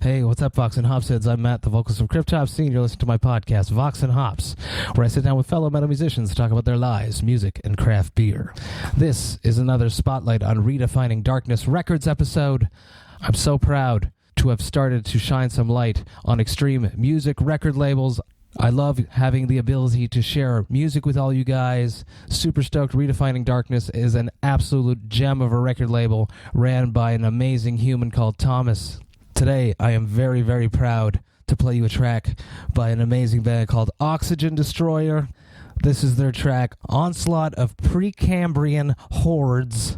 Hey, what's up, Vox and Hops heads? I'm Matt, the vocalist of Cryptopsy, and you're listening to my podcast, Vox and Hops, where I sit down with fellow metal musicians to talk about their lives, music, and craft beer. This is another Spotlight on Redefining Darkness Records episode. I'm so proud to have started to shine some light on extreme music record labels. I love having the ability to share music with all you guys. Super stoked. Redefining Darkness is an absolute gem of a record label ran by an amazing human called Thomas. Today, I am very, very proud to play you a track by an amazing band called Oxygen Destroyer. This is their track, Onslaught of Precambrian Hordes,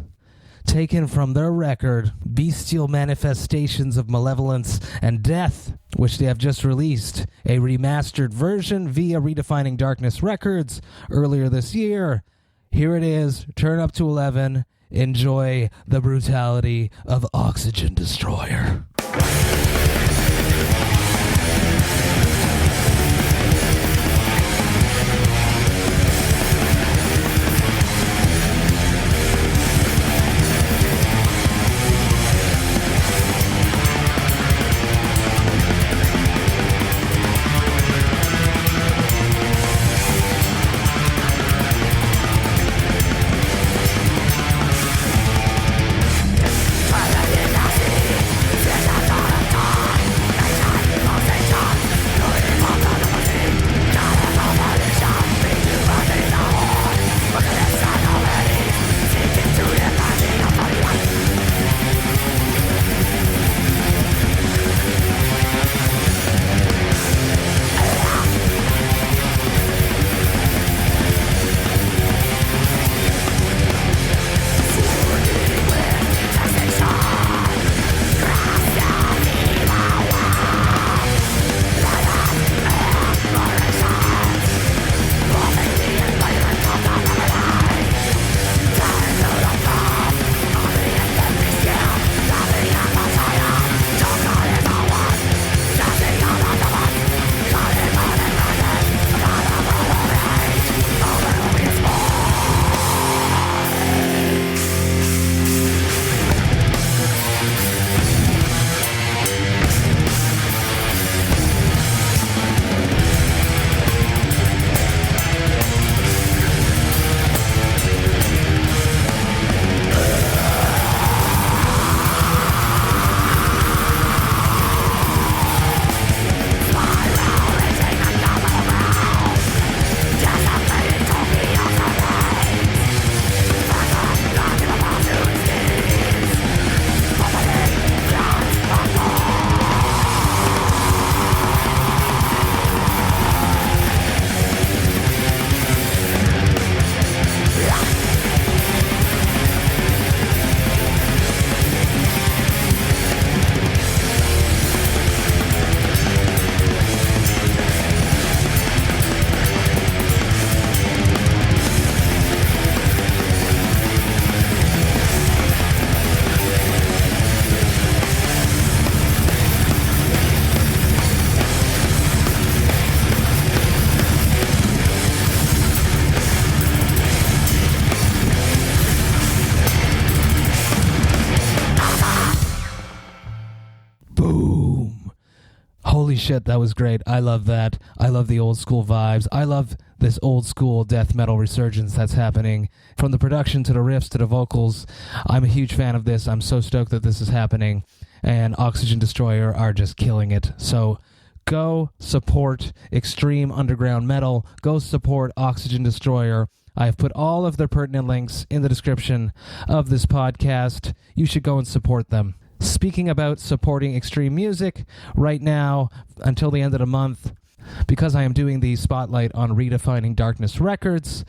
taken from their record, Bestial Manifestations of Malevolence and Death, which they have just released a remastered version via Redefining Darkness Records earlier this year. Here it is, turn up to 11, enjoy the brutality of Oxygen Destroyer. Holy shit, that was great. I love that. I love the old school vibes. I love this old school death metal resurgence that's happening. From the production to the riffs to the vocals, I'm a huge fan of this. I'm so stoked that this is happening. And Oxygen Destroyer are just killing it. So go support extreme underground metal. Go support Oxygen Destroyer. I have put all of their pertinent links in the description of this podcast. You should go and support them. Speaking about supporting extreme music, right now, until the end of the month, because I am doing the Spotlight on Redefining Darkness Records,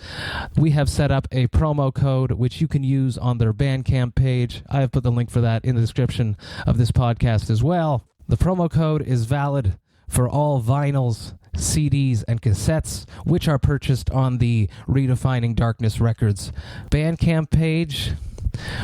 we have set up a promo code which you can use on their Bandcamp page. I have put the link for that in the description of this podcast as well. The promo code is valid for all vinyls, CDs, and cassettes, which are purchased on the Redefining Darkness Records Bandcamp page.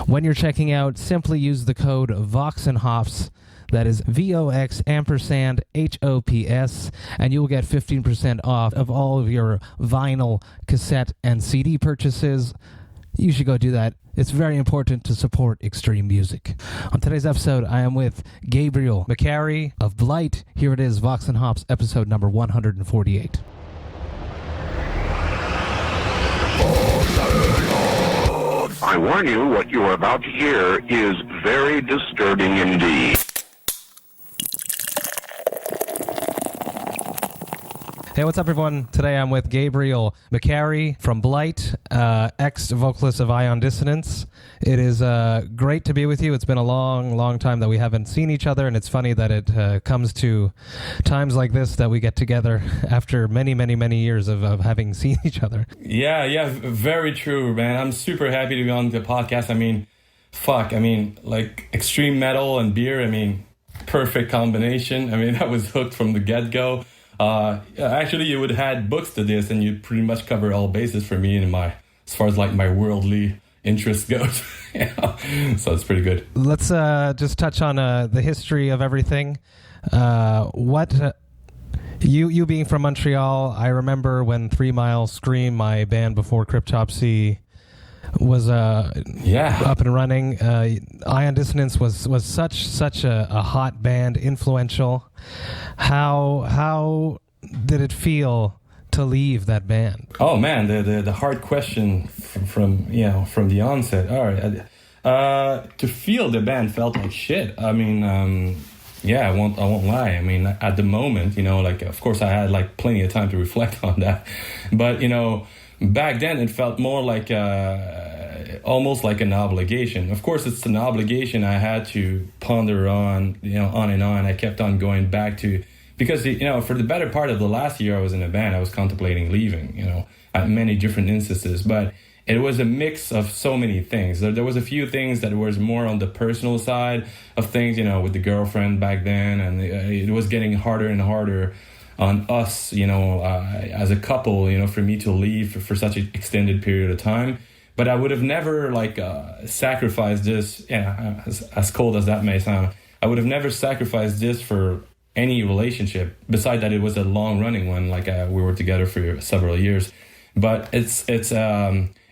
When you're checking out, simply use the code Vox&Hops, that is VOX ampersand HOPS, and you'll get 15% off of all of your vinyl, cassette, and CD purchases. you should go do that. It's very important to support extreme music. On today's episode, I am with Gabriel McCary of Blight. Here it is, Vox&Hops, episode number 148. I warn you, what you are about to hear is very disturbing indeed. Hey, what's up, everyone? Today I'm with Gabriel McCary from Blight, ex-vocalist of Dissonance. It is great to be with you. It's been a long time that we haven't seen each other, and it's funny that it comes to times like this that we get together after many years of having seen each other. Yeah, very true, man. I'm super happy to be on the podcast. Like extreme metal and beer, perfect combination. I was hooked from the get-go. Actually, you would have had books to this, and you'd pretty much cover all bases for me in as far as like my worldly interest goes. So it's pretty good. Let's just touch on the history of everything. You being from Montreal, I remember when 3 Mile Scream, my band before Cryptopsy, was up and running. Dissonance was such a hot band, influential. How did it feel to leave that band? Oh man, the hard question from the onset. All right, to feel the band felt like shit. I won't lie. At the moment, of course I had plenty of time to reflect on that, but back then it felt more like almost like an obligation. Of course, it's an obligation I had to ponder on, on and on. I kept on going back to, because, for the better part of the last year I was in a band, I was contemplating leaving, at many different instances. But it was a mix of so many things. There was a few things that was more on the personal side of things, with the girlfriend back then. And it was getting harder and harder on us, as a couple, for me to leave for such an extended period of time. But I would have never sacrificed this, as cold as that may sound, I would have never sacrificed this for any relationship, beside that it was a long running one, we were together for several years. But it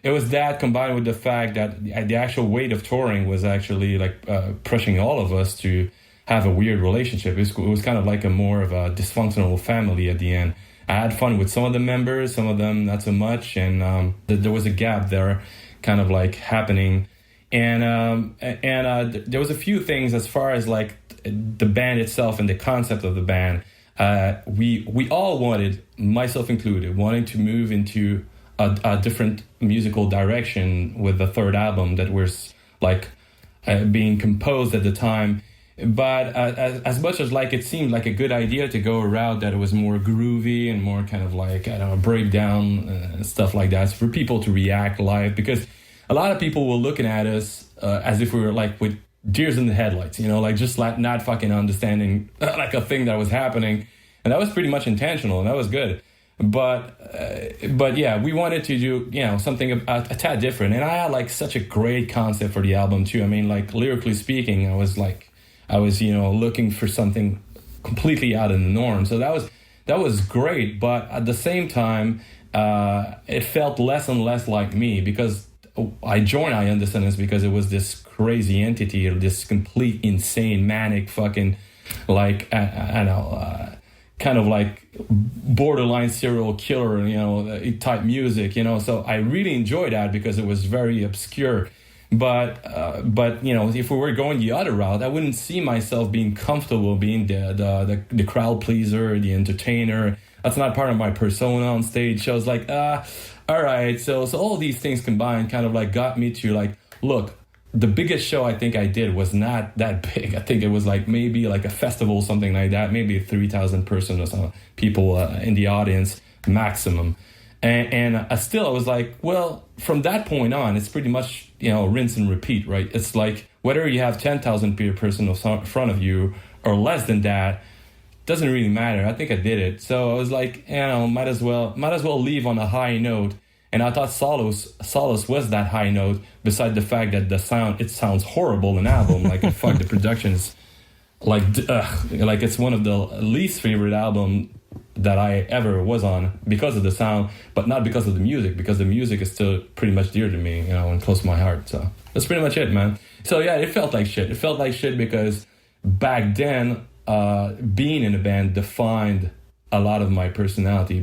was that combined with the fact that the actual weight of touring was actually pushing all of us to have a weird relationship. It was kind of like more of a dysfunctional family at the end. I had fun with some of the members, some of them not so much, and there was a gap there kind of happening. And there was a few things as far as the band itself and the concept of the band. We all wanted, myself included, wanting to move into a different musical direction with the third album that was being composed at the time. But as much as it seemed like a good idea to go a route that it was more groovy and more kind of breakdown and stuff like that, for people to react live, because a lot of people were looking at us as if we were with deers in the headlights, just not fucking understanding a thing that was happening, and that was pretty much intentional, and that was good. But yeah, we wanted to do something a tad different, and I had such a great concept for the album too. Lyrically speaking, I was looking for something completely out of the norm. So that was great. But at the same time, it felt less and less like me, because I joined Dissonance because it was this crazy entity, this complete insane, manic fucking, kind of borderline serial killer, type music, So I really enjoyed that because it was very obscure. But if we were going the other route, I wouldn't see myself being comfortable being the crowd pleaser, the entertainer. That's not part of my persona on stage. So I was all right. So all these things combined kind of got me to look, the biggest show I think I did was not that big. I think it was maybe a festival, something like that, maybe 3,000 person or some people in the audience maximum. And still I was well, from that point on, it's pretty much, rinse and repeat, right? It's whether you have 10,000 person in front of you or less than that, doesn't really matter. I think I did it. So I was might as well leave on a high note. And I thought Solace was that high note, beside the fact that it sounds horrible in album. Fuck, the production is it's one of the least favorite album that I ever was on because of the sound, but not because of the music, because the music is still pretty much dear to me, and close to my heart. So that's pretty much it, man. So yeah, it felt like shit. It felt like shit because back then, being in a band defined a lot of my personality,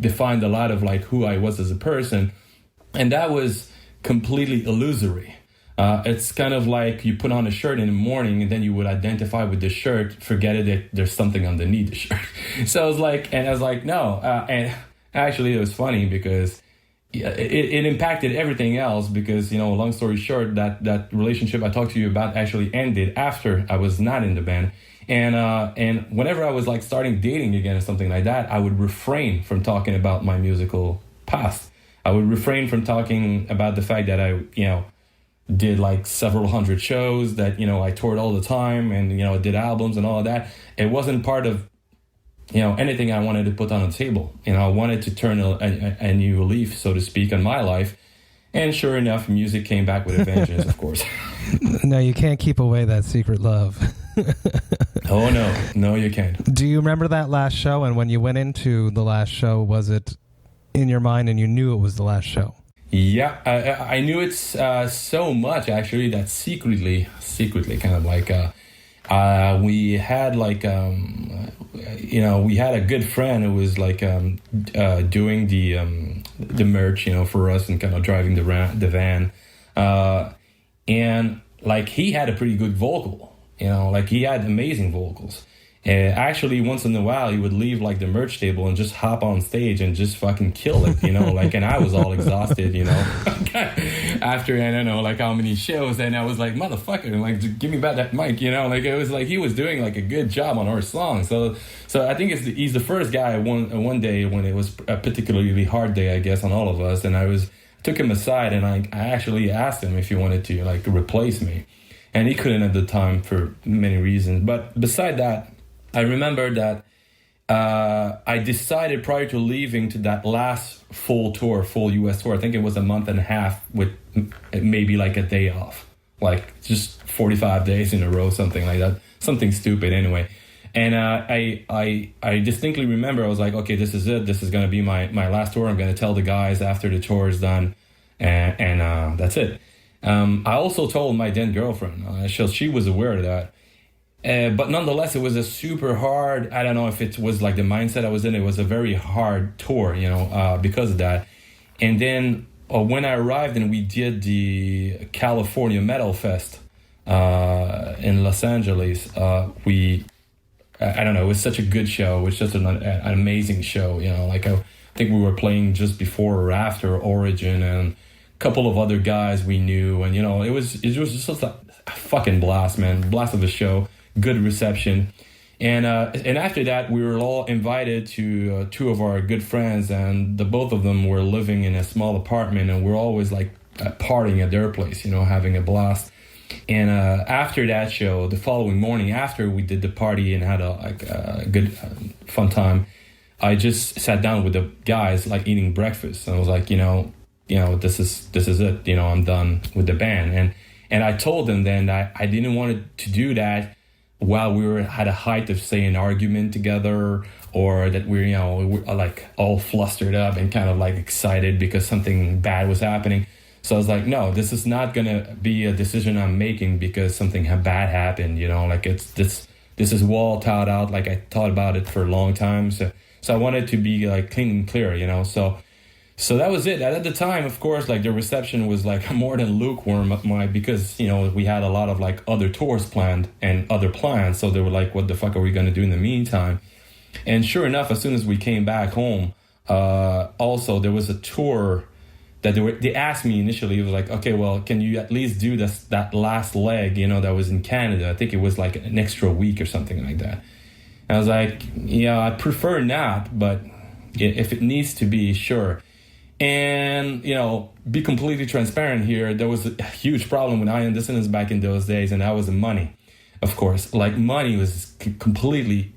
defined a lot of like who I was as a person. And that was completely illusory. It's kind of like you put on a shirt in the morning and then you would identify with the shirt, forget it, that there's something underneath the shirt. So I was like, no. And actually it was funny because it impacted everything else because, long story short, that relationship I talked to you about actually ended after I was not in the band. And whenever I was like starting dating again or something like that, I would refrain from talking about my musical past. I would refrain from talking about the fact that I, did like several hundred shows, that, I toured all the time and, did albums and all of that. It wasn't part of, anything I wanted to put on the table. I wanted to turn a new leaf, so to speak, on my life. And sure enough, music came back with a vengeance, of course. No, you can't keep away that secret love. Oh, no, you can't. Do you remember that last show? And when you went into the last show, was it in your mind and you knew it was the last show? Yeah, I knew it so much, actually, that secretly, kind of like, we had like, we had a good friend who was like doing the merch, for us and kind of driving the van. And like he had a pretty good vocal, like he had amazing vocals. Actually, once in a while, he would leave like the merch table and just hop on stage and just fucking kill it, like, and I was all exhausted, after, I don't know, like how many shows, and I was like, motherfucker, like, just give me back that mic, like, it was like, he was doing like a good job on our song. So I think he's the first guy one day when it was a particularly hard day, I guess, on all of us. And I took him aside and I actually asked him if he wanted to like replace me. And he couldn't at the time for many reasons. But beside that, I remember that I decided prior to leaving to that last full US tour, I think it was a month and a half with maybe like a day off, like just 45 days in a row, something like that, something stupid anyway. And I distinctly remember I was like, okay, this is it. This is going to be my last tour. I'm going to tell the guys after the tour is done, and that's it. I also told my then girlfriend, she was aware of that. But nonetheless, it was a super hard, I don't know if it was like the mindset I was in, it was a very hard tour, because of that. And then when I arrived and we did the California Metal Fest in Los Angeles, I don't know, it was such a good show. It was just an amazing show, like I think we were playing just before or after Origin and a couple of other guys we knew. And, it was just a fucking blast, man. Blast of a show. Good reception. And after that, we were all invited to two of our good friends, and both of them were living in a small apartment, and we're always like partying at their place, having a blast. And after that show, the following morning, after we did the party and had a good fun time, I just sat down with the guys, like eating breakfast, and I was like, this is it, I'm done with the band. And I told them then that I didn't want to do that while we were at a height of, say, an argument together, or that we're like all flustered up and kind of like excited because something bad was happening. So I was like, no, this is not gonna be a decision I'm making because something bad happened. Like this is well thought out. Like I thought about it for a long time. So I wanted to be like clean and clear. So that was it. At the time, of course, like the reception was like more than lukewarm because, we had a lot of like other tours planned and other plans. So they were like, what the fuck are we going to do in the meantime? And sure enough, as soon as we came back home, also there was a tour that they asked me initially. It was like, okay, well, can you at least do that last leg, that was in Canada? I think it was like an extra week or something like that. And I was like, yeah, I prefer not, but if it needs to be, sure. And, be completely transparent here, there was a huge problem with Iron Dissonance back in those days, and that was the money, of course. Like, money was completely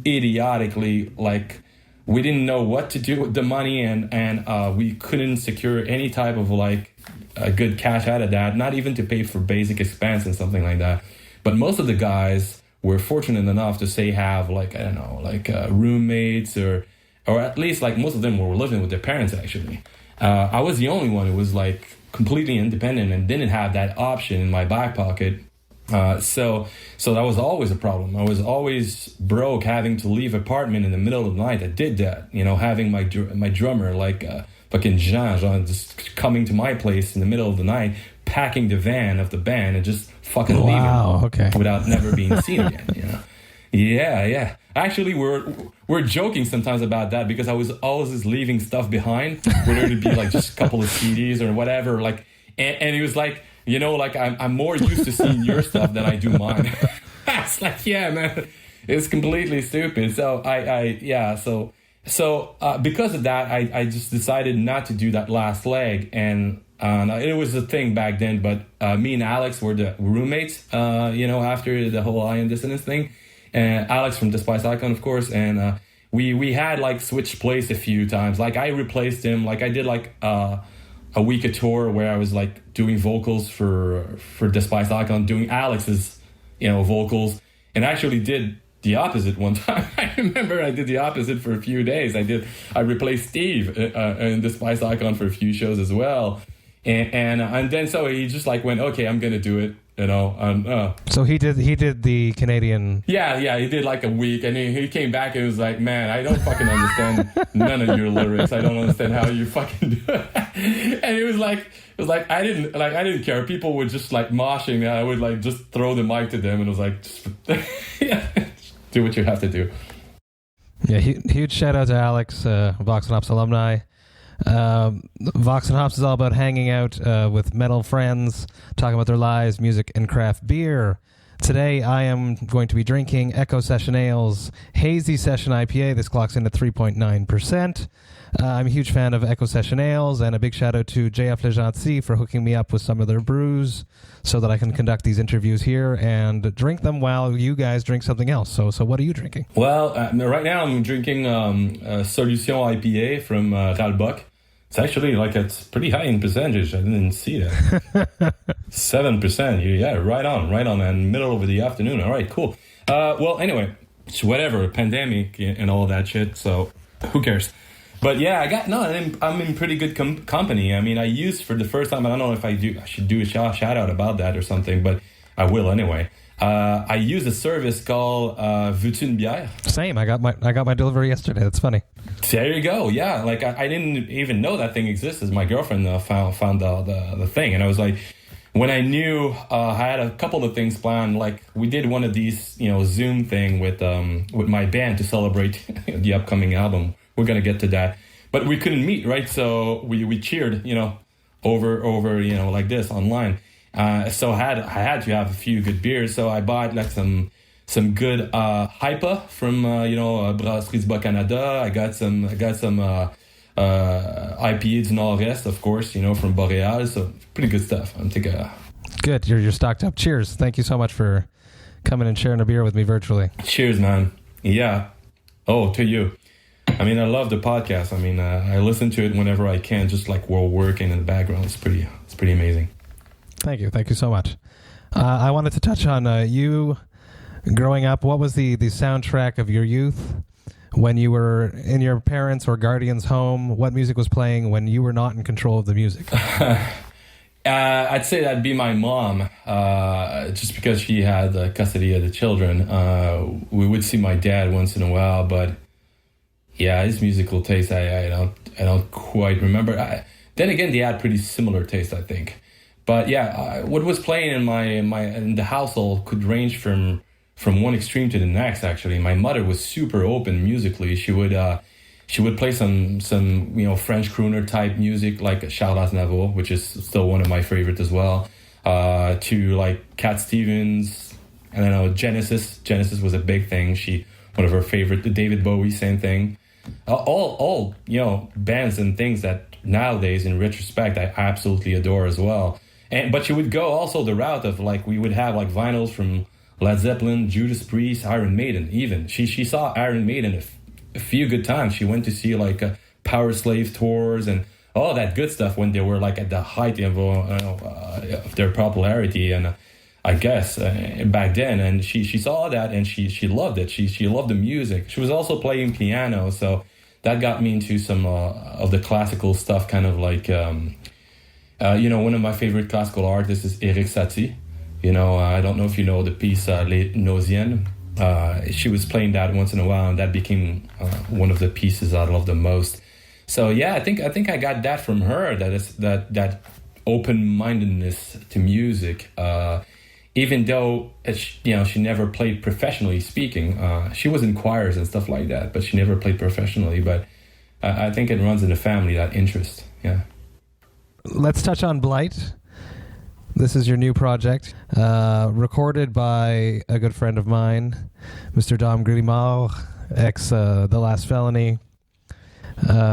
idiotically, like, we didn't know what to do with the money, and we couldn't secure any type of, like, a good cash out of that, not even to pay for basic expense and something like that. But most of the guys were fortunate enough to, say, have, like, I don't know, like, roommates or or at least like most of them were living with their parents actually. I was the only one who was like completely independent and didn't have that option in my back pocket. So that was always a problem. I was always broke, having to leave apartment in the middle of the night. I did that, having my drummer like fucking Jean just coming to my place in the middle of the night, packing the van of the band and just fucking leaving without never being seen again. Yeah. Actually, we're joking sometimes about that because I was always just leaving stuff behind, whether it be like just a couple of CDs or whatever. Like, and it was like, like I'm more used to seeing your stuff than I do mine. It's like, yeah, man, it's completely stupid. So So because of that, I just decided not to do that last leg, and it was a thing back then. But me and Alex were the roommates, after the whole Ion Dissonance thing. And Alex from Despised Icon, of course, and we had like switched place a few times. Like I replaced him. Like I did like a week of tour where I was like doing vocals for Despised Icon, doing Alex's vocals, and actually did the opposite one time. I remember I did the opposite for a few days. I replaced Steve in Despised Icon for a few shows as well, and then so he just like went, okay, I'm gonna do it. So he did the Canadian. Yeah, he did like a week, and he came back and was like, man, I don't fucking understand none of your lyrics. I don't understand how you fucking do it. And it was like I didn't care. People were just like moshing, and I would like just throw the mic to them, and it was like, just, do what you have to do. Yeah, huge shout out to Alex, Vox&Hops Alumni. Vox&Hops is all about hanging out with metal friends, talking about their lives, music, and craft beer. Today I am going to be drinking Echo Session Ale's Hazy Session IPA. This clocks in at 3.9%. I'm a huge fan of Echo Session Ales, and a big shout out to JF Le Gentil for hooking me up with some of their brews so that I can conduct these interviews here and drink them while you guys drink something else. So what are you drinking? Well, right now I'm drinking Solution IPA from Ras L'Bock. It's actually like it's pretty high in percentage. I didn't see that. 7%. Yeah, right on. And middle of the afternoon. All right, cool. Well, anyway, it's whatever, pandemic and all that shit. So who cares? But yeah, I'm in pretty good company. I mean, I used for the first time. I don't know if I should do a shout out about that or something, but I will anyway. I use a service called Veux-tu une bière? Same. I got my delivery yesterday. That's funny. There you go. Yeah, like I didn't even know that thing existed. My girlfriend found the thing, and I was like, when I knew I had a couple of things planned. Like we did one of these, Zoom thing with my band to celebrate the upcoming album. We're gonna get to that, but we couldn't meet, right? So we cheered, over like this online. So I had to have a few good beers. So I bought like some good IPA from Brasserie du Bas-Canada. I got some IPA du Nord-Est, of course, from Boreal. So pretty good stuff. I'm thinking. Good. You're stocked up. Cheers. Thank you so much for coming and sharing a beer with me virtually. Cheers, man. Yeah. Oh, to you. I mean, I love the podcast. I mean, I listen to it whenever I can, just like while working in the background. It's pretty amazing. Thank you so much. I wanted to touch on you growing up. What was the soundtrack of your youth when you were in your parents' or guardians' home? What music was playing when you were not in control of the music? I'd say that'd be my mom, just because she had custody of the children. We would see my dad once in a while, but yeah, his musical taste, I don't quite remember. Then again, they had pretty similar taste, I think. But yeah, what was playing in the household could range from one extreme to the next. Actually, my mother was super open musically. She would play some French crooner type music like Charles Aznavour, which is still one of my favorites as well. To like Cat Stevens, I don't know, Genesis. Genesis was a big thing. One of her favorite. David Bowie, same thing. All bands and things that nowadays, in retrospect, I absolutely adore as well. But she would go also the route of like we would have like vinyls from Led Zeppelin, Judas Priest, Iron Maiden. Even she saw Iron Maiden a few good times. She went to see like Power Slave tours and all that good stuff when they were like at the height of their popularity. And I guess back then, and she saw that and she loved it. She loved the music. She was also playing piano, so that got me into some of the classical stuff, kind of like, one of my favorite classical artists is Eric Satie. I don't know if you know the piece Les Nausiennes. She was playing that once in a while, and that became one of the pieces I love the most. So yeah, I think I got that from her. That open-mindedness to music. Even though she never played professionally speaking, she was in choirs and stuff like that, but she never played professionally. But I think it runs in the family, that interest. Yeah. Let's touch on Blight. This is your new project, recorded by a good friend of mine, Mr. Dom Grimard, ex The Last Felony,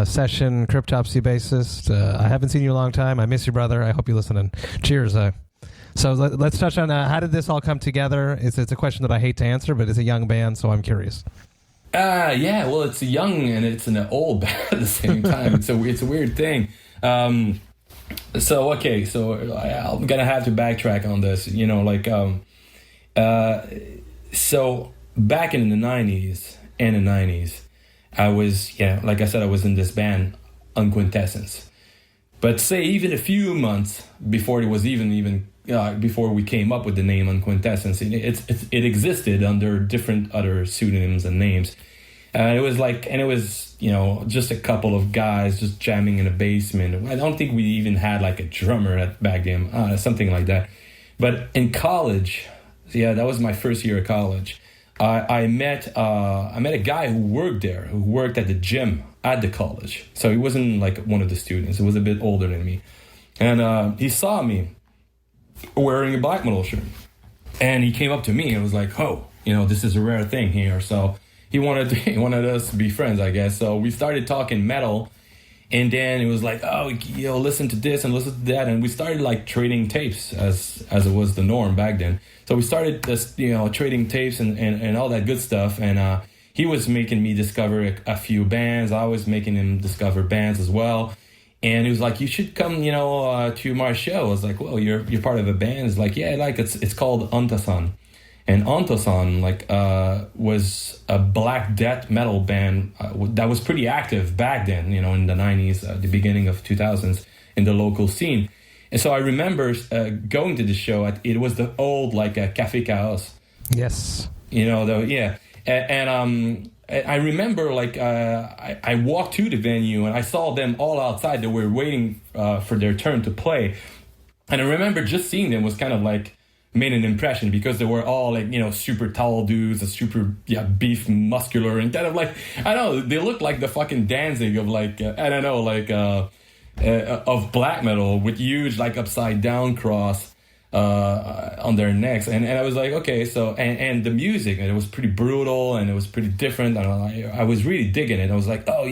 Session Cryptopsy bassist. I haven't seen you in a long time. I miss you, brother. I hope you listen, and cheers. So let's touch on how did this all come together? It's a question that I hate to answer, but it's a young band, so I'm curious. Yeah, well, it's a young and it's an old band at the same time. It's a weird thing. So I'm gonna have to backtrack on this. So back in the 90s, I was, like I said, I was in this band, Unquintessence. But say even a few months before it was even before we came up with the name Unquintessence, it existed under different other pseudonyms and names. It was just a couple of guys just jamming in a basement. I don't think we even had like a drummer back then, something like that. But in college, that was my first year of college. I met a guy who worked at the gym at the college. So he wasn't like one of the students. He was a bit older than me. And he saw me wearing a black metal shirt. And he came up to me and was like, oh, this is a rare thing here. So he wanted us to be friends, I guess. So we started talking metal. And then it was like, oh, listen to this and listen to that. And we started like trading tapes as it was the norm back then. So we started this, trading tapes and all that good stuff. And he was making me discover a few bands. I was making him discover bands as well. And he was like, you should come, to my show. I was like, well, you're part of a band. It's like, yeah, it's called Antasan. And Antasan was a black death metal band that was pretty active back then, in the 90s, the beginning of 2000s in the local scene. And so I remember going to the show. It was the old Café Chaos. Yes. And I remember I walked to the venue and I saw them all outside. They were waiting for their turn to play. And I remember just seeing them was kind of made an impression because they were all super tall dudes, super beef, muscular, and kind of I don't know, they looked like the fucking Danzig of of black metal with huge upside down cross on their necks, and I was like, okay, so and the music, and it was pretty brutal and it was pretty different, and I was really digging it. I was like, oh,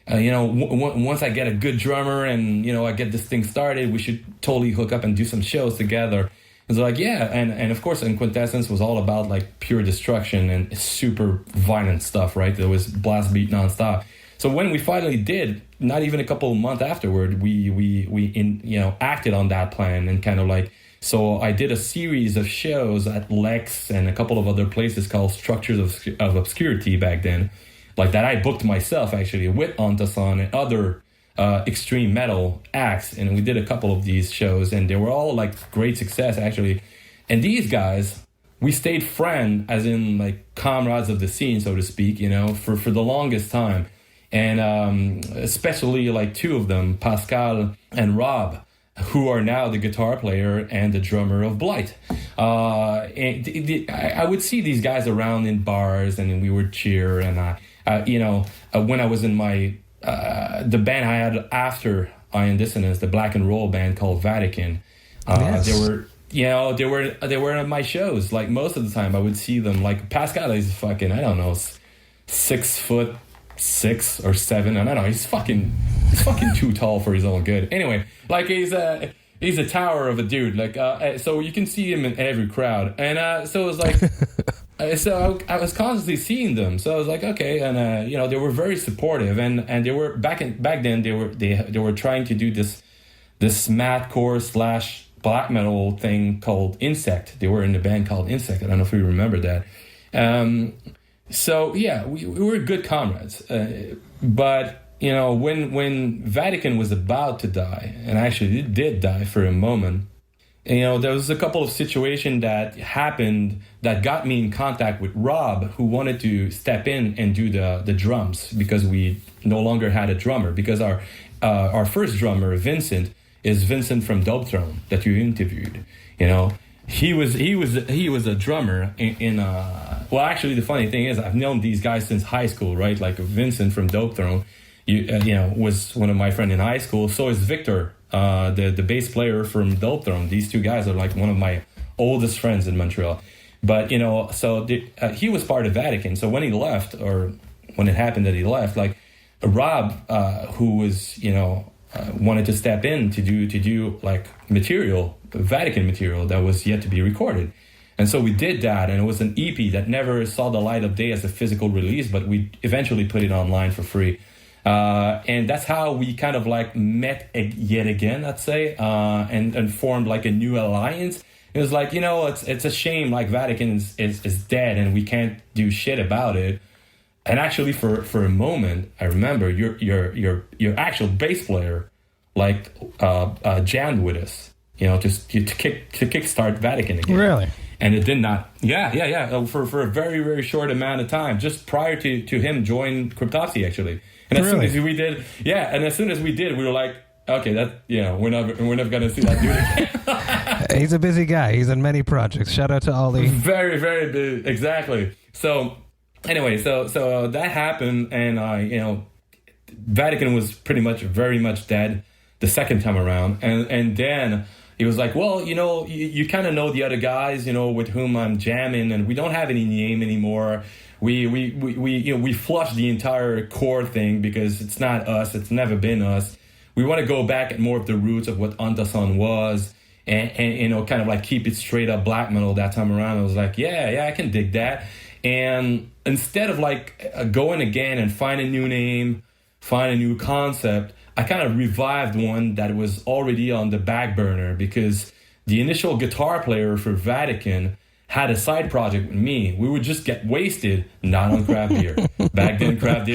once I get a good drummer and I get this thing started, we should totally hook up and do some shows together. And so and of course, Quintessence was all about pure destruction and super violent stuff, right? There was blast beat nonstop. So when we finally did, not even a couple of months afterward, we acted on that plan and kind of so I did a series of shows at Lex and a couple of other places called Structures of Obscurity back then, that I booked myself actually with Antasan and other extreme metal acts, and we did a couple of these shows, and they were all great success actually. And these guys, we stayed friends, as in comrades of the scene, so to speak, for the longest time. And especially two of them, Pascal and Rob, who are now the guitar player and the drummer of Blight. And I would see these guys around in bars, and we would cheer. And when I was in my the band I had after Iron Dissonance, the black and roll band called Vatican, yes. they were at my shows. Most of the time I would see them. Pascal is fucking, I don't know, 6'6" or 7, I don't know, he's fucking too tall for his own good. Anyway, he's a tower of a dude. So you can see him in every crowd, and so it was so I was constantly seeing them. So I was like, okay, and they were very supportive, and they were back then they were trying to do this mathcore / black metal thing called Insect. They were in a band called Insect. I don't know if you remember that. So yeah, we were good comrades. But you know, when Vatican was about to die, and actually it did die for a moment, you know, there was a couple of situations that happened that got me in contact with Rob, who wanted to step in and do the drums, because we no longer had a drummer. Because our first drummer, Vincent, is Vincent from Dope Throne that you interviewed. You know, he was a drummer in well, actually, the funny thing is, I've known these guys since high school, right? Like Vincent from Dope Throne, you know, was one of my friends in high school. So is Victor, the bass player from Dope Throne. These two guys are like one of my oldest friends in Montreal. But you know, so he was part of Vatican. So when he left, or when it happened that he left, like Rob, who was, you know, wanted to step in to do like material, Vatican material that was yet to be recorded. And so we did that, and it was an EP that never saw the light of day as a physical release, but we eventually put it online for free. And that's how we kind of like met yet again, I'd say, and formed like a new alliance. It was like, you know, it's a shame like Vatican is dead and we can't do shit about it. And actually, for a moment, I remember your actual bass player like jammed with us, you know, to kickstart Vatican again. Really? And it did not. Yeah. For a very, very short amount of time, just prior to him join Cryptopsy, actually. And as soon as we did, we were like, okay, that, you know, we're never gonna see that dude again. He's a busy guy. He's in many projects. Shout out to Ollie. Very, very busy. Exactly. So anyway, so that happened, and you know, Vatican was very much dead the second time around, and then he was like, well, you know, you kind of know the other guys, you know, with whom I'm jamming, and we don't have any name anymore. We flushed the entire core thing because it's not us. It's never been us. We want to go back at more of the roots of what Antason was, and you know, kind of like keep it straight up black metal that time around. I was like, yeah, I can dig that. And instead of like going again and find a new name, find a new concept, I kind of revived one that was already on the back burner, because the initial guitar player for Vatican had a side project with me. We would just get wasted, not on craft beer. Back then, craft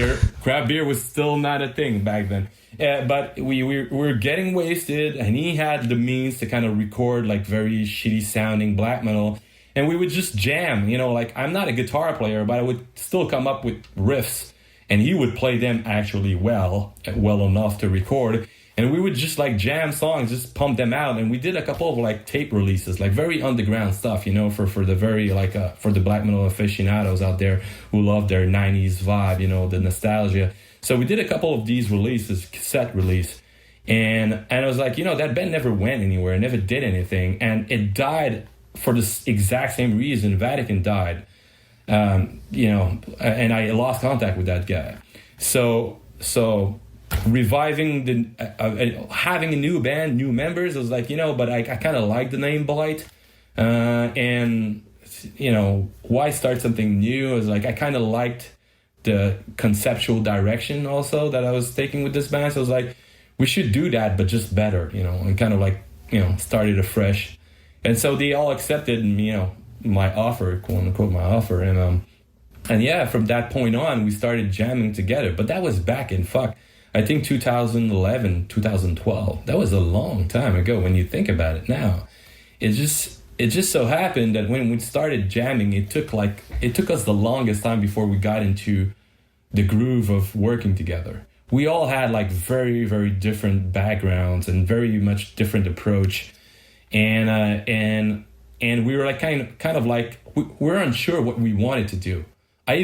beer was still not a thing back then. But we were getting wasted, and he had the means to kind of record like very shitty sounding black metal. And we would just jam, you know, like I'm not a guitar player, but I would still come up with riffs, and he would play them actually well enough to record. And we would just like jam songs, just pump them out. And we did a couple of like tape releases, like very underground stuff, you know, for the very like for the black metal aficionados out there who love their 90s vibe, you know, the nostalgia. So we did a couple of these releases, cassette release. And I was like, you know, that band never went anywhere, never did anything. And it died for this exact same reason Vatican died. You know, and I lost contact with that guy. So reviving having a new band, new members, I was like, you know, but I kind of like the name Blight. And, you know, why start something new? I was like, I kind of liked the conceptual direction also that I was taking with this band. So I was like, we should do that, but just better, you know, and kind of like, you know, started afresh. And so they all accepted, you know, my offer, quote unquote, my offer. And yeah, from that point on, we started jamming together. But that was back in, I think 2011, 2012. That was a long time ago when you think about it now. It just so happened that when we started jamming, it took us the longest time before we got into the groove of working together. We all had like very, very different backgrounds and very much different approach. And we were like kind of like, we were unsure what we wanted to do. I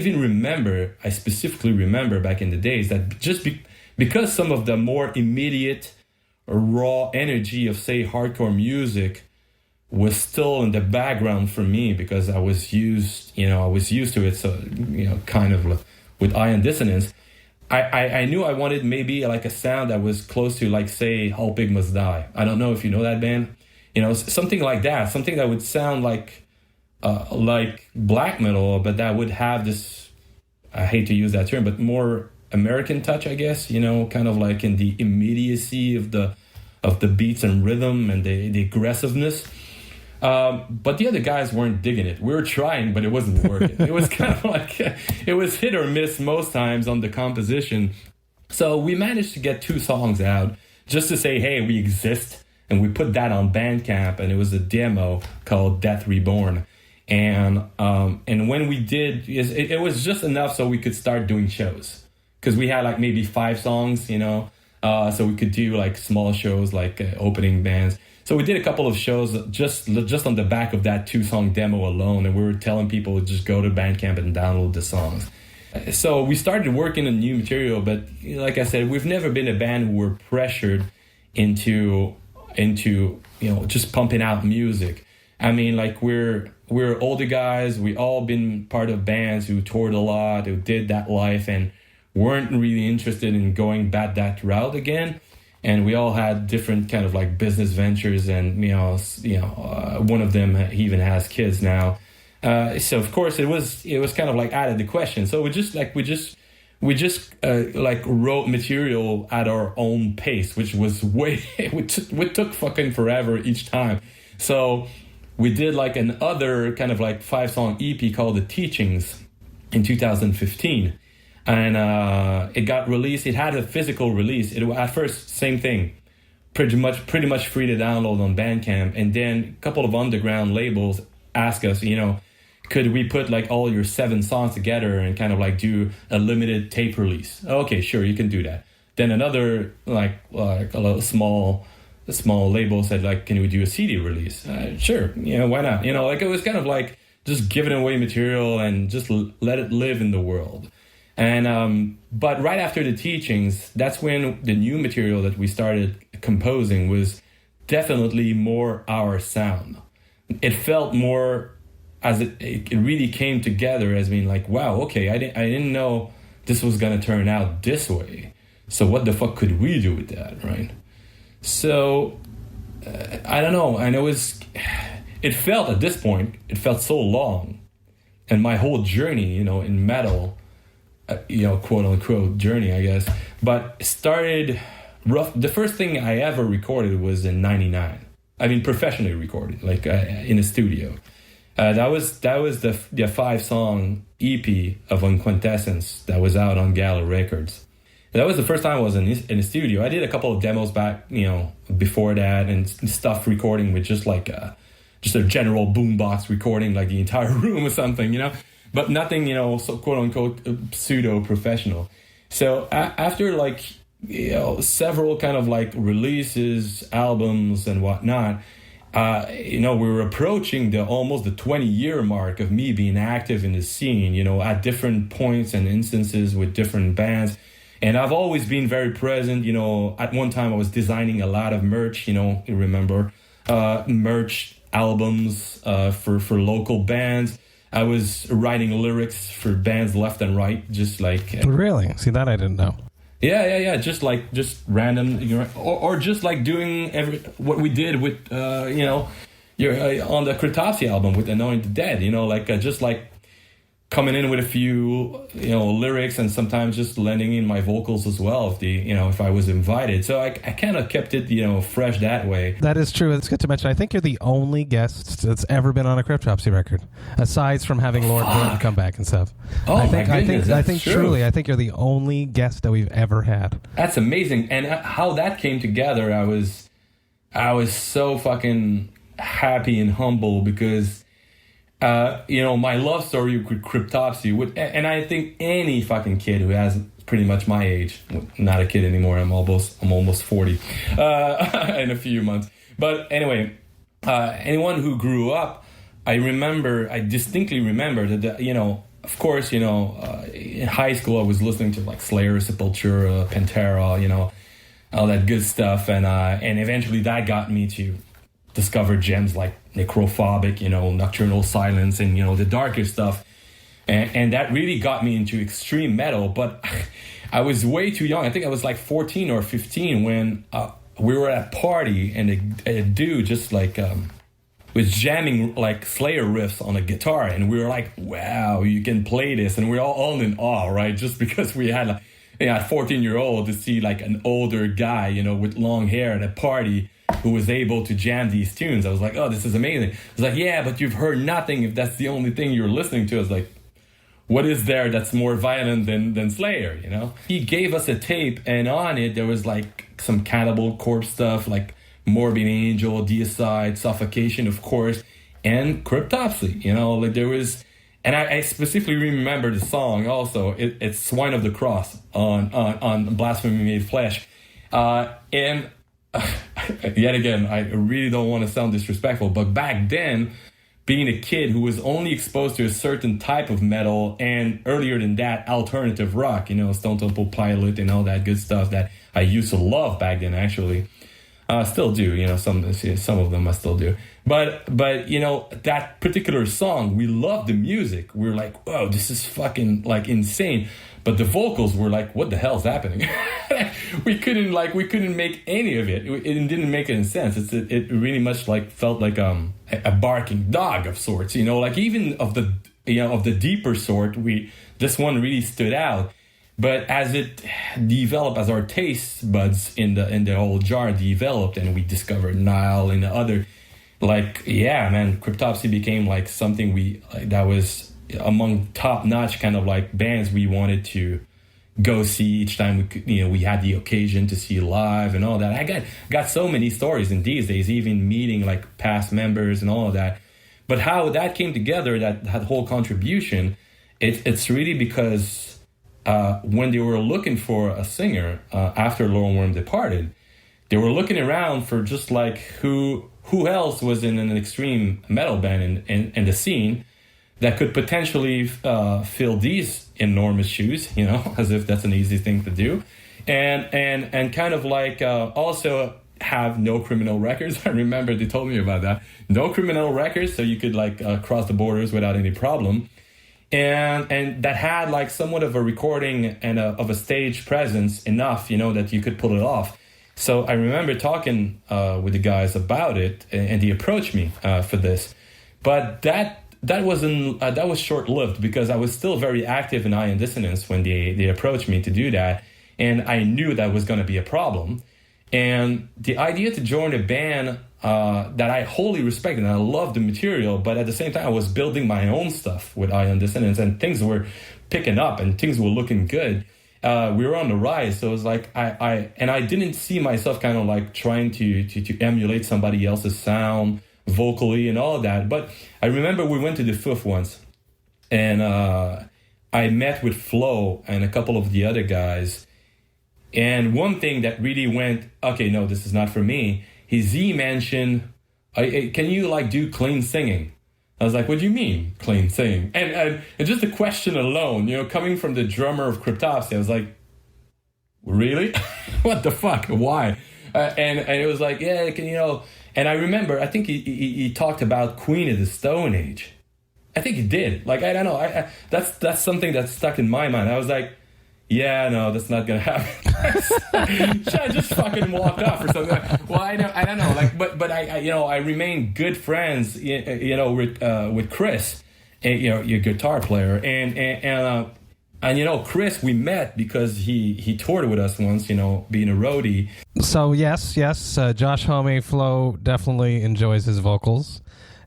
specifically remember back in the days that just because some of the more immediate raw energy of, say, hardcore music was still in the background for me, because I was used to it. So, you know, kind of with Iron Dissonance, I knew I wanted maybe like a sound that was close to, like, say, All Pig Must Die. I don't know if you know that band. You know, something like that, something that would sound like black metal, but that would have this, I hate to use that term, but more American touch, I guess, you know, kind of like in the immediacy of the beats and rhythm and the aggressiveness. But the other guys weren't digging it. We were trying, but it wasn't working. It was kind of like, it was hit or miss most times on the composition. So we managed to get 2 songs out just to say, hey, we exist. And we put that on Bandcamp, and it was a demo called Death Reborn. And when we did, it was just enough so we could start doing shows. Because we had like maybe 5 songs, you know, so we could do like small shows, like opening bands. So we did a couple of shows just on the back of that 2-song demo alone, and we were telling people to just go to Bandcamp and download the songs. So we started working on new material, but like I said, we've never been a band who were pressured into you know, just pumping out music. I mean, like we're older guys. We all been part of bands who toured a lot, who did that life, and weren't really interested in going back that route again. And we all had different kind of like business ventures, and one of them even has kids now. So of course it was kind of like out of the question. So we just wrote material at our own pace, which was we took fucking forever each time. So we did like another kind of like 5-song EP called The Teachings in 2015. And it got released. It had a physical release. At first, same thing, pretty much free to download on Bandcamp. And then a couple of underground labels asked us, you know, could we put like all your 7 songs together and kind of like do a limited tape release? Okay, sure, you can do that. Then another like a small label said like, can we do a CD release? Sure, you know, why not? You know, like it was kind of like just giving away material and just let it live in the world. And but right after The Teachings, that's when the new material that we started composing was definitely more our sound. It felt more as it really came together as being like, wow, okay, I didn't know this was gonna turn out this way. So what the fuck could we do with that, right? So I don't know, and it felt at this point, it felt so long, and my whole journey, you know, in metal. Quote unquote journey, I guess, but it started rough. The first thing I ever recorded was in '99. I mean, professionally recorded, like in a studio. That was the 5-song EP of Unquintessence that was out on Gala Records. That was the first time I was in a studio. I did a couple of demos back, you know, before that, and stuff recording with just a general boombox recording, like the entire room or something, you know. But nothing, you know, so quote unquote pseudo professional. So after like, you know, several kind of like releases, albums and whatnot, you know, we were approaching almost the 20-year mark of me being active in the scene, you know, at different points and instances with different bands. And I've always been very present, you know. At one time I was designing a lot of merch, you know, you remember, merch albums for local bands. I was writing lyrics for bands left and right, just like... Really? See, that I didn't know. Yeah. Just random, you know, or just like doing what we did with, you know, on the Cryptopsy album with Anoint the Dead, you know, like just like coming in with a few, you know, lyrics, and sometimes just lending in my vocals as well if I was invited. So I kind of kept it, you know, fresh that way. That is true. It's good to mention. I think you're the only guest that's ever been on a Cryptopsy record, aside from having Lord Gordon come back and stuff. Oh, I think truly, I think you're the only guest that we've ever had. That's amazing. And how that came together, I was so fucking happy and humble because you know, my love story with Cryptopsy and I think any fucking kid who has pretty much my age, not a kid anymore, I'm almost 40 in a few months. But anyway, anyone who grew up, I distinctly remember that, you know, of course, you know, in high school I was listening to like Slayer, Sepultura, Pantera, you know, all that good stuff, and eventually that got me to discover gems like Necrophobic, you know, Nocturnal Silence, and, you know, the darker stuff. And that really got me into extreme metal. But I was way too young. I think I was like 14 or 15 when we were at a party, and a dude just like was jamming like Slayer riffs on a guitar. And we were like, wow, you can play this. And we were all in awe, right? Just because we had like, you know, a 14-year-old to see like an older guy, you know, with long hair at a party who was able to jam these tunes. I was like, oh, this is amazing. I was like, yeah, but you've heard nothing if that's the only thing you're listening to. I was like, what is there that's more violent than Slayer, you know? He gave us a tape, and on it there was like some Cannibal Corpse stuff, like Morbid Angel, Deicide, Suffocation, of course, and Cryptopsy, you know? Like there was, and I specifically remember the song also. It's Swine of the Cross on Blasphemy Made Flesh. And yet again, I really don't want to sound disrespectful, but back then, being a kid who was only exposed to a certain type of metal, and earlier than that, alternative rock, you know, Stone Temple Pilot and all that good stuff that I used to love back then, actually. Still do, you know, some of them I still do. But you know, that particular song, we loved the music. We were like, whoa, this is fucking like insane. But the vocals were like, what the hell's happening? we couldn't make any of it. It didn't make any sense. It really much like felt like a barking dog of sorts, you know, like even of the deeper sort. This one really stood out. But as it developed, as our taste buds in the whole jar developed, and we discovered Nile and the other, like, yeah, man, Cryptopsy became like something that was among top-notch kind of like bands we wanted to go see each time we had the occasion to see live and all that. I got so many stories in these days, even meeting like past members and all of that. But how that came together, that whole contribution, it's really because when they were looking for a singer after Lone Worm departed, they were looking around for just like who else was in an extreme metal band in the scene that could potentially fill these enormous shoes, you know, as if that's an easy thing to do, and kind of like also have no criminal records. I remember they told me about that. No criminal records, so you could like cross the borders without any problem. And that had like somewhat of a recording and of a stage presence enough, you know, that you could pull it off. So I remember talking with the guys about it, and they approached me for this. But that was short-lived, because I was still very active in Ion Dissonance when they approached me to do that, and I knew that was going to be a problem. And the idea to join a band that I wholly respected, and I loved the material, but at the same time I was building my own stuff with Ion Dissonance, and things were picking up and things were looking good. We were on the rise, so it was like I didn't see myself kind of like trying to emulate somebody else's sound vocally and all of that. But I remember we went to the Fifth once, and I met with Flo and a couple of the other guys. And one thing that really went, okay, no, this is not for me, is he mentioned, can you like do clean singing? I was like, what do you mean clean singing? And just the question alone, you know, coming from the drummer of Cryptopsy, I was like, really? What the fuck? Why? And it was like, yeah, can you know? And I remember, I think he talked about Queen of the Stone Age. I think he did. Like, I don't know. That's something that stuck in my mind. I was like, yeah, no, that's not gonna happen. Should I just fucking walk off or something? Well, I don't know. Like, but I you know, I remain good friends, you know, with Chris, you know, your guitar player, and you know, Chris, we met because he toured with us once, you know, being a roadie. So yes, Josh Homme Flo definitely enjoys his vocals.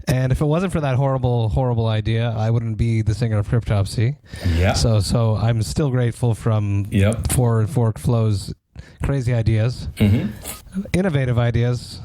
And if it wasn't for that horrible idea, I wouldn't be the singer of Cryptopsy. Yeah. So I'm still grateful for Flo's crazy ideas, innovative ideas,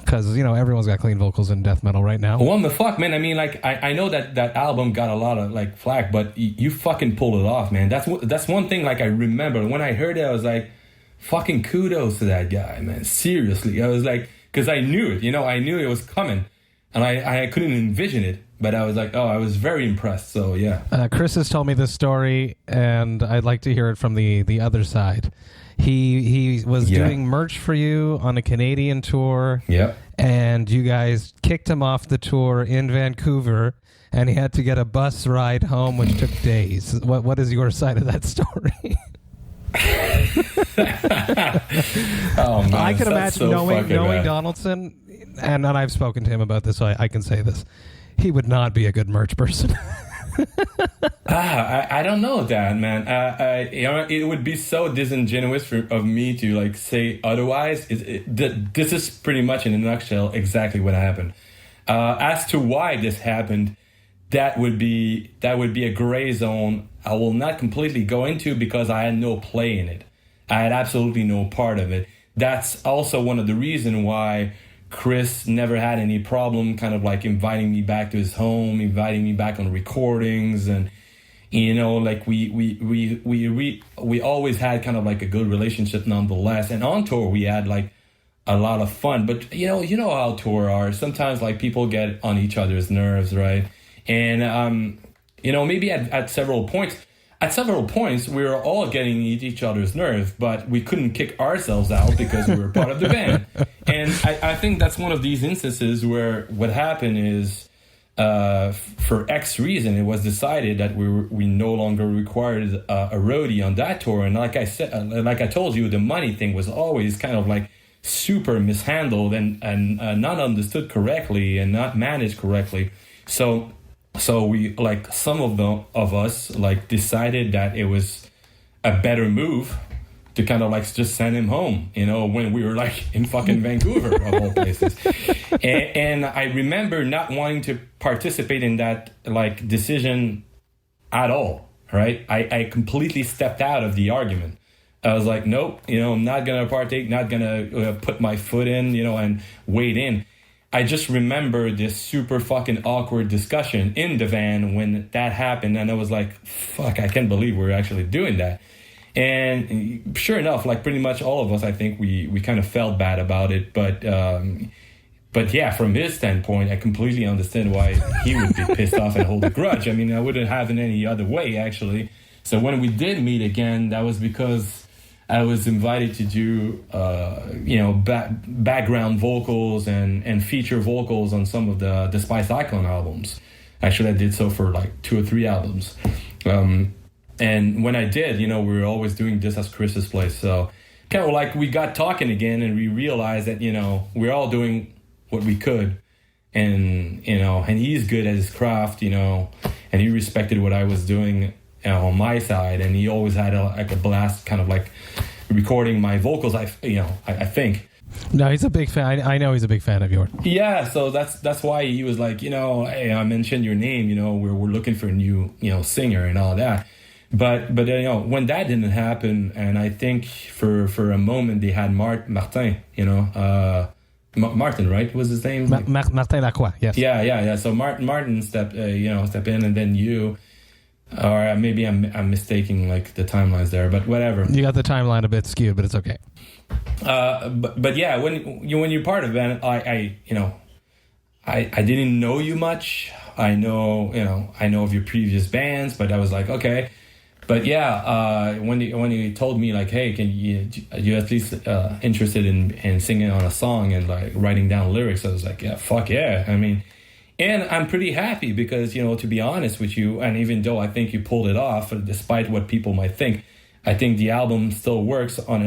because you know everyone's got clean vocals in death metal right now. What the fuck, man? I mean, like I know that album got a lot of like flack, but you fucking pulled it off, man. That's one thing. Like I remember when I heard it, I was like, fucking kudos to that guy, man. Seriously, I was like, because I knew it. You know, I knew it was coming. And I couldn't envision it, but I was like, oh, I was very impressed. So, yeah. Chris has told me this story, and I'd like to hear it from the other side. He was doing merch for you on a Canadian tour. Yeah. And you guys kicked him off the tour in Vancouver, and he had to get a bus ride home, which took days. What is your side of that story? Oh, man, I can imagine knowing Donaldson, and I've spoken to him about this, so I can say this. He would not be a good merch person. I don't know that, man. It would be so disingenuous of me to like say otherwise. This is pretty much in a nutshell exactly what happened. As to why this happened, that would be a gray zone I will not completely go into because I had no play in it. I had absolutely no part of it. That's also one of the reasons why Chris never had any problem kind of like inviting me back to his home, inviting me back on recordings. And, you know, like we always had kind of like a good relationship nonetheless. And on tour, we had like a lot of fun. But, you know how tour are. Sometimes like people get on each other's nerves, right? And, maybe at several points, we were all getting each other's nerves, but we couldn't kick ourselves out because we were part of the band. And I think that's one of these instances where what happened is, for X reason, it was decided that we no longer required a roadie on that tour. And like I said, like I told you, the money thing was always kind of like super mishandled and not understood correctly and not managed correctly. So we, like, some of us like decided that it was a better move to kind of like just send him home, when we were like in fucking Vancouver of all places. And I remember not wanting to participate in that like decision at all, right? I completely stepped out of the argument. I was like, nope, I'm not going to partake, not going to put my foot in, and wade in. I just remember this super fucking awkward discussion in the van when that happened. And I was like, fuck, I can't believe we're actually doing that. And sure enough, like pretty much all of us, I think we kind of felt bad about it. But yeah, from his standpoint, I completely understand why he would be pissed off and hold a grudge. I mean, I wouldn't have it any other way, actually. So when we did meet again, that was because I was invited to do, background vocals and feature vocals on some of the Spice Icon albums. Actually, I did so for like 2 or 3 albums. And when I did, we were always doing this as Chris's place. So kind of like we got talking again and we realized that, we're all doing what we could. And, and he's good at his craft, and he respected what I was doing on my side, and he always had a blast kind of like recording my vocals. I think. No, he's a big fan. I know he's a big fan of yours. Yeah, so that's why he was like, hey, I mentioned your name, we're looking for a new, singer and all that. But when that didn't happen, and I think for a moment they had Martin, Martin, right? Was his name? Martin Lacroix, yes. Yeah. So Martin stepped in, and then you. Or maybe I'm mistaking like the timelines there, but whatever. You got the timeline a bit skewed, but it's okay. But yeah, when you're part of a band, I didn't know you much. I know of your previous bands, but I was like, okay. But yeah, when you told me like, hey, can you at least interested in singing on a song and like writing down lyrics? I was like, yeah, fuck yeah. I mean. And I'm pretty happy because, to be honest with you, and even though I think you pulled it off, despite what people might think, I think the album still works on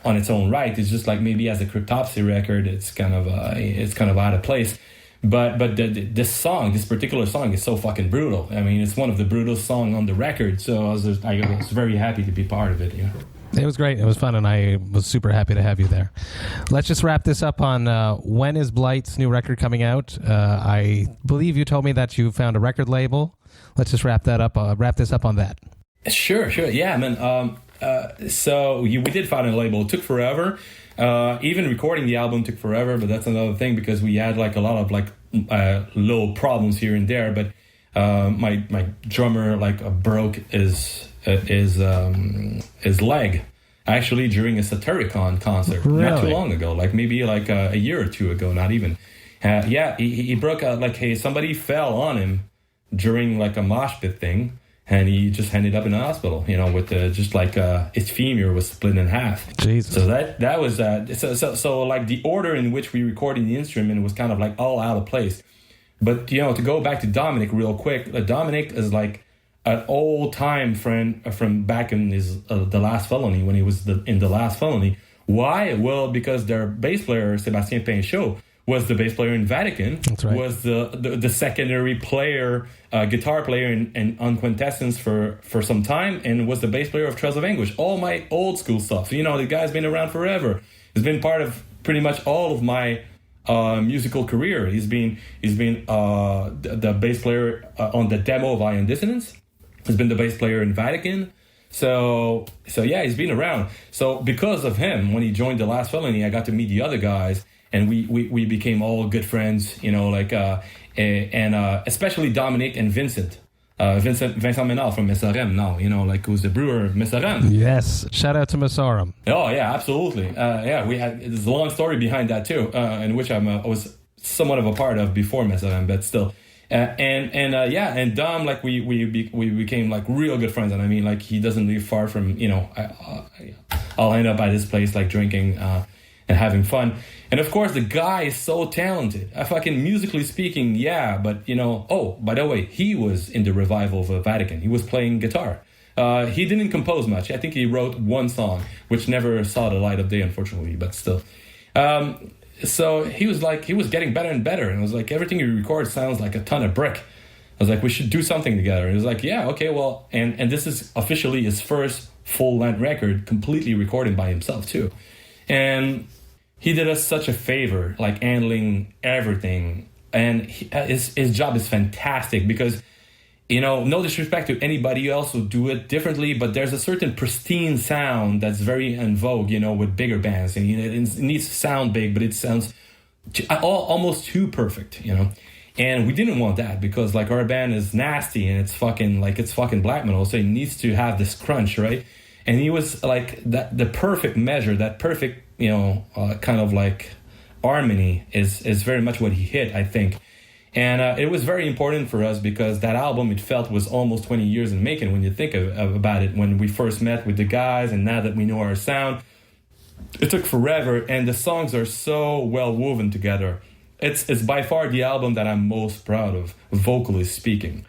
its own right. It's just like maybe as a Cryptopsy record, it's kind of out of place. But this particular song is so fucking brutal. I mean, it's one of the brutal songs on the record. So I was very happy to be part of it. It was great. It was fun, and I was super happy to have you there. Let's just wrap this up on when is Blight's new record coming out? I believe you told me that you found a record label. Let's just wrap this up on that. Sure. Yeah, man. So we did find a label. It took forever. Even recording the album took forever, but that's another thing because we had like a lot of like little problems here and there. But my drummer broke his leg actually during a Satyricon concert. Really? Not too long ago, like maybe like a year or two ago, not even. He broke somebody fell on him during like a mosh pit thing, and he just ended up in the hospital, with his femur was split in half. Jesus. So that was so like the order in which we recorded the instrument was kind of like all out of place. But to go back to Dominic real quick, Dominic is like an old-time friend from back in his The Last Felony, when he was in The Last Felony. Why? Well, because their bass player, Sébastien Pinchot, was the bass player in Vatican. That's right. Was the secondary player, guitar player in Unquintessence for some time, and was the bass player of Trails of Anguish. All my old school stuff. You know, the guy's been around forever. He's been part of pretty much all of my musical career. He's been the bass player on the demo of Iron Dissonance. He's been the bass player in Vatican. So yeah, he's been around. So because of him, when he joined The Last Felony, I got to meet the other guys, and we became all good friends, you know, like and especially Dominic and Vincent. Vincent Menal from Mesarem now, you know, like who's the brewer of Mesarem. Yes, shout out to Mesarem. Oh yeah, absolutely. There's a long story behind that too, in which I was somewhat of a part of before Mesarem, but still. And Dom, like we became like real good friends, and I mean, like he doesn't live far from, you know, I'll end up at his place like drinking and having fun. And of course, the guy is so talented. Fucking musically speaking, yeah, but you know, oh, by the way, he was in the revival of the Vatican. He was playing guitar. He didn't compose much. I think he wrote one song, which never saw the light of day, unfortunately, but still. So he was getting better and better. And I was like, everything you record sounds like a ton of brick. I was like, we should do something together. And he was like, yeah, okay, well, and this is officially his first full-length record, completely recorded by himself too. And he did us such a favor, like handling everything. And his job is fantastic because, you know, no disrespect to anybody else who do it differently, but there's a certain pristine sound that's very in vogue, you know, with bigger bands. And it needs to sound big, but it sounds almost too perfect, you know. And we didn't want that because, like, our band is nasty and it's fucking black metal, so it needs to have this crunch, right? And he was like the perfect measure, that perfect, you know, kind of like harmony is very much what he hit, I think. And it was very important for us because that album, it felt, was almost 20 years in making when you think about it. When we first met with the guys and now that we know our sound, it took forever. And the songs are so well woven together. It's by far the album that I'm most proud of, vocally speaking.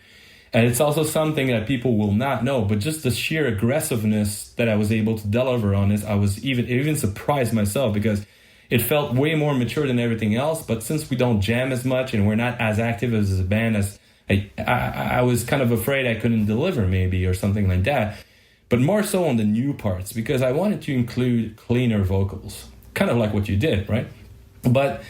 And it's also something that people will not know, but just the sheer aggressiveness that I was able to deliver on this, I was even surprised myself because it felt way more mature than everything else. But since we don't jam as much and we're not as active as a band as I was kind of afraid I couldn't deliver maybe or something like that. But more so on the new parts because I wanted to include cleaner vocals, kind of like what you did, right? But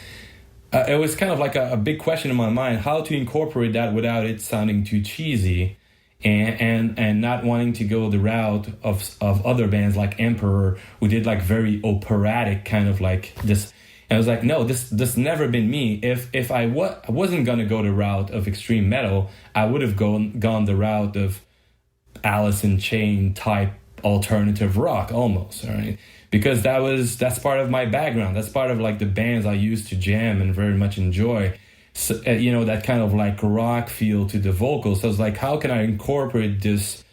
it was kind of like a big question in my mind, how to incorporate that without it sounding too cheesy and not wanting to go the route of other bands like Emperor, who did like very operatic kind of like this. And I was like, no, this never been me. If I wasn't going to go the route of extreme metal, I would have gone the route of Alice in Chain type alternative rock almost, right? Because that's part of my background. That's part of like the bands I used to jam and very much enjoy. So, you know, that kind of like rock feel to the vocals. So I was like, how can I incorporate this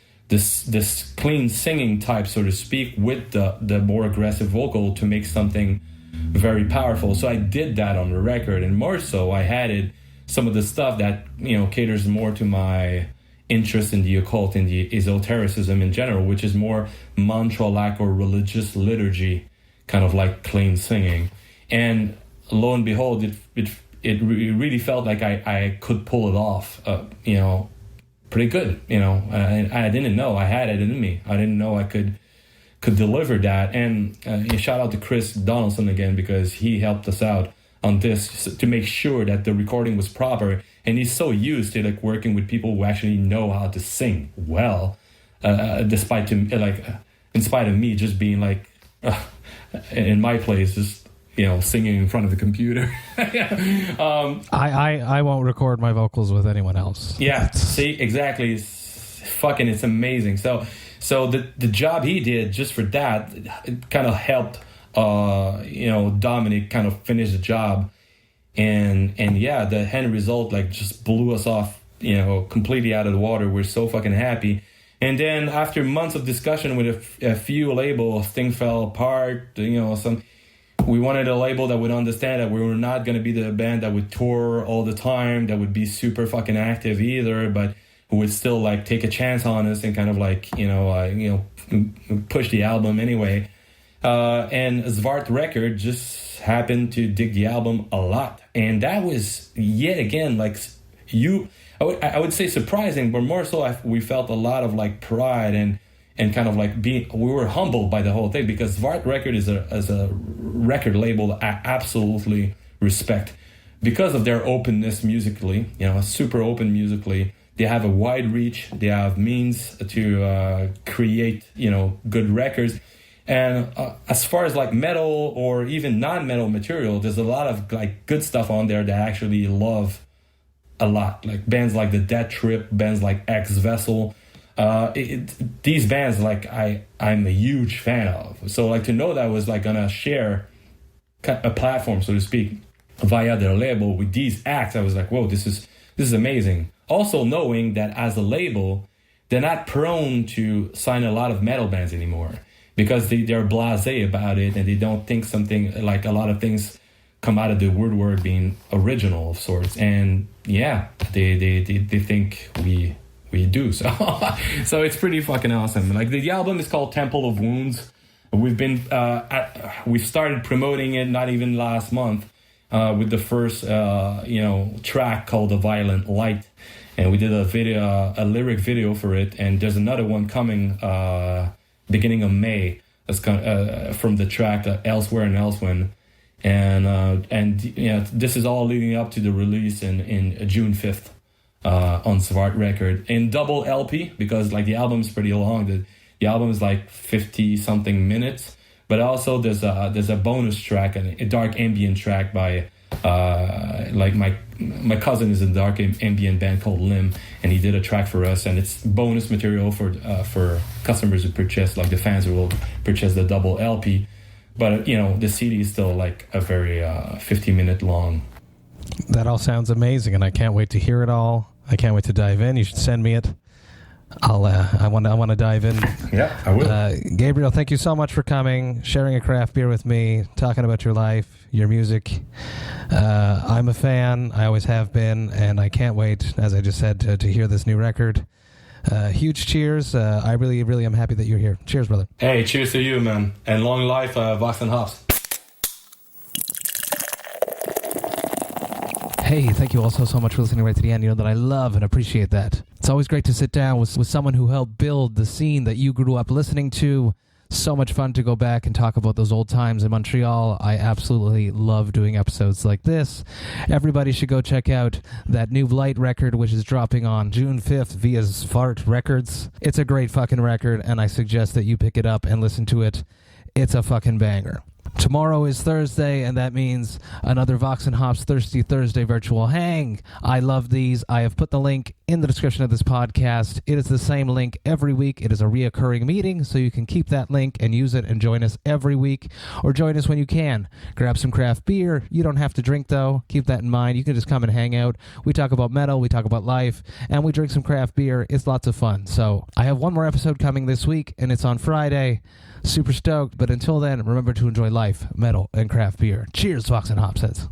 clean singing type, so to speak, with the more aggressive vocal to make something very powerful? So I did that on the record, and more so I added some of the stuff that, you know, caters more to my interest in the occult and the esotericism in general, which is more Montreal or religious liturgy, kind of like clean singing. And lo and behold, it really felt like I could pull it off, you know, pretty good, you know. I didn't know I had it in me. I didn't know I could deliver that. And shout out to Chris Donaldson again, because he helped us out on this to make sure that the recording was proper. And he's so used to like working with people who actually know how to sing well, in spite of me just being like in my place, just, you know, singing in front of the computer. I won't record my vocals with anyone else. Yeah, see, exactly. It's amazing. So the job he did just for that, it kind of helped, you know, Dominic kind of finish the job. And yeah, the end result like just blew us off, you know, completely out of the water. We're so fucking happy. And then after months of discussion with a few labels, things fell apart. You know, we wanted a label that would understand that we were not going to be the band that would tour all the time, that would be super fucking active either, but who would still like take a chance on us and kind of like, you know, push the album anyway. And Svart Record just happened to dig the album a lot. And that was, yet again, like, I would say surprising, but more so we felt a lot of like pride and kind of like we were humbled by the whole thing, because Svart Record is a record label that I absolutely respect because of their openness musically, super open musically. They have a wide reach. They have means to create, good records. And as far as like metal or even non-metal material, there's a lot of like good stuff on there that I actually love a lot. Like bands like the Death Trip, bands like X Vessel. These bands like I'm a huge fan of. So like to know that I was like gonna share a platform, so to speak, via their label with these acts, I was like, whoa, this is amazing. Also knowing that as a label, they're not prone to sign a lot of metal bands anymore, because they're blasé about it, and they don't think something like a lot of things come out of the woodwork being original of sorts. And yeah, they think we do. So it's pretty fucking awesome. Like the album is called Temple of Wounds. We've started promoting it not even last month with the first track called The Violent Light, and we did a lyric video for it, and there's another one coming beginning of May that's from the track Elsewhere and Elsewhen, and this is all leading up to the release in June 5th on Svart Record in double LP, because like the album is pretty long. The album is like 50 something minutes, but also there's a bonus track, and a dark ambient track by like my cousin is in a dark ambient band called Lim, and he did a track for us, and it's bonus material for customers who purchase, like the fans who will purchase the double LP. But the CD is still like a very 50-minute long. That all sounds amazing, and I can't wait to hear it all. I can't wait to dive in. You should send me it. I want to dive in. Yeah, I will. Gabriel, thank you so much for coming, sharing a craft beer with me, talking about your life, your music. I'm a fan. I always have been, and I can't wait, as I just said, to hear this new record. Huge cheers. I really, really am happy that you're here. Cheers, brother. Hey, cheers to you, man. And long life, Vox&Hops. Hey, thank you all so much for listening right to the end. You know that I love and appreciate that. It's always great to sit down with someone who helped build the scene that you grew up listening to. So much fun to go back and talk about those old times in Montreal. I absolutely love doing episodes like this. Everybody should go check out that new Blight record, which is dropping on June 5th via Svart Records. It's a great fucking record, and I suggest that you pick it up and listen to it. It's a fucking banger. Tomorrow is Thursday, and that means another Vox&Hops Thirsty Thursday virtual hang. I love these. I have put the link in the description of this podcast. It is the same link every week. It is a reoccurring meeting, so you can keep that link and use it and join us every week, or join us when you can. Grab some craft beer. You don't have to drink, though. Keep that in mind. You can just come and hang out. We talk about metal, we talk about life, and we drink some craft beer. It's lots of fun. So I have one more episode coming this week, and it's on Friday. Super stoked, but until then, remember to enjoy life, metal, and craft beer. Cheers, Vox&Hops heads.